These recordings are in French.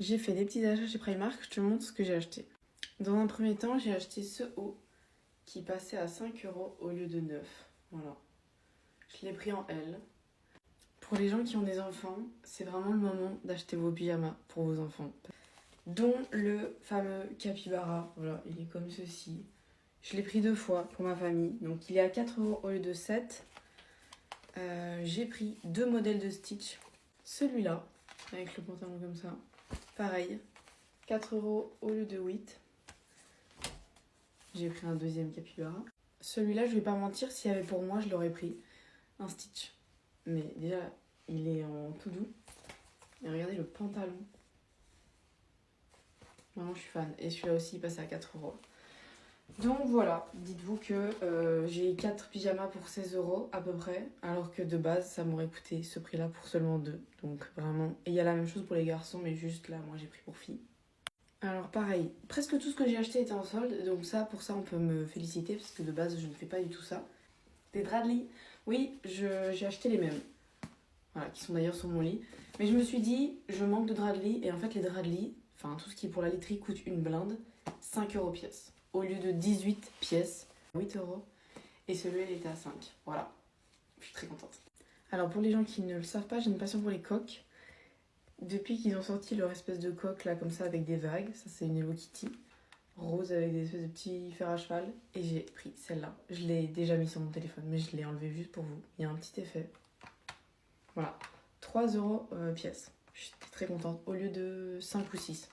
J'ai fait des petits achats chez Primark, je te montre ce que j'ai acheté. Dans un premier temps, j'ai acheté ce haut qui passait à 5 € au lieu de 9. Voilà. Je l'ai pris en L. Pour les gens qui ont des enfants, c'est vraiment le moment d'acheter vos pyjamas pour vos enfants. Dont le fameux capybara. Voilà, il est comme ceci. Je l'ai pris 2 fois pour ma famille. Donc il est à 4 € au lieu de 7. J'ai pris 2 modèles de Stitch. Celui-là, avec le pantalon comme ça. Pareil, 4 € au lieu de 8. J'ai pris un deuxième capybara. Celui-là, je vais pas mentir, s'il y avait pour moi, je l'aurais pris. Un Stitch. Mais déjà, il est en tout doux. Et regardez le pantalon. Vraiment, je suis fan. Et celui-là aussi, il passait à 4 €. Donc voilà, dites-vous que j'ai 4 pyjamas pour 16 € à peu près, alors que de base, ça m'aurait coûté ce prix-là pour seulement 2. Donc vraiment, et il y a la même chose pour les garçons, mais juste là, moi j'ai pris pour filles. Alors pareil, presque tout ce que j'ai acheté était en solde, donc ça, pour ça, on peut me féliciter, parce que de base, je ne fais pas du tout ça. Des draps de lit, oui, j'ai acheté les mêmes, voilà, qui sont d'ailleurs sur mon lit. Mais je me suis dit, je manque de draps de lit, et en fait, les draps de lit, enfin tout ce qui est pour la literie coûte une blinde, 5 € pièce. Au lieu de 18 pièces, 8 €. Et celui-là, il était à 5. Voilà. Je suis très contente. Alors, pour les gens qui ne le savent pas, j'ai une passion pour les coques. Depuis qu'ils ont sorti leur espèce de coque, là, comme ça, avec des vagues, ça, c'est une Hello Kitty. Rose avec des espèces de petits fers à cheval. Et j'ai pris celle-là. Je l'ai déjà mis sur mon téléphone, mais je l'ai enlevé juste pour vous. Il y a un petit effet. Voilà. 3 € pièce. J'étais très contente. Au lieu de 5 ou 6.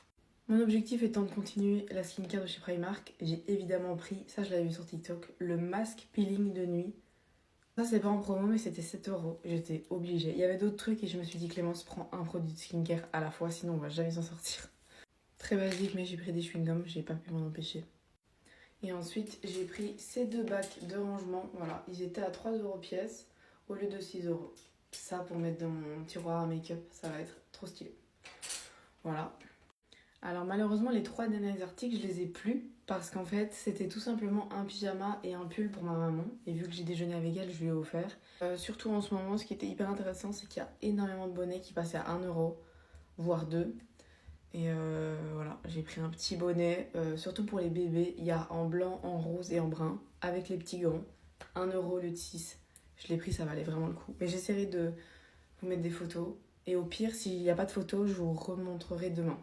Mon objectif étant de continuer la skincare de chez Primark, j'ai évidemment pris, ça je l'avais vu sur TikTok, le masque peeling de nuit. Ça c'est pas en promo mais c'était 7 €, j'étais obligée. Il y avait d'autres trucs et je me suis dit Clémence prend un produit de skincare à la fois sinon on va jamais s'en sortir. Très basique mais j'ai pris des chewing-gums, j'ai pas pu m'en empêcher. Et ensuite j'ai pris ces 2 bacs de rangement, voilà, ils étaient à 3 € pièce au lieu de 6 €. Ça pour mettre dans mon tiroir à make-up, ça va être trop stylé. Voilà. Alors malheureusement les 3 derniers articles je les ai plus parce qu'en fait c'était tout simplement un pyjama et un pull pour ma maman et vu que j'ai déjeuné avec elle je lui ai offert. Surtout en ce moment ce qui était hyper intéressant c'est qu'il y a énormément de bonnets qui passaient à 1 € voire 2 et voilà j'ai pris un petit bonnet surtout pour les bébés, il y a en blanc, en rose et en brun avec les petits gants, 1 € au lieu de 6. Je l'ai pris, ça valait vraiment le coup mais j'essaierai de vous mettre des photos et au pire s'il n'y a pas de photos je vous remontrerai demain.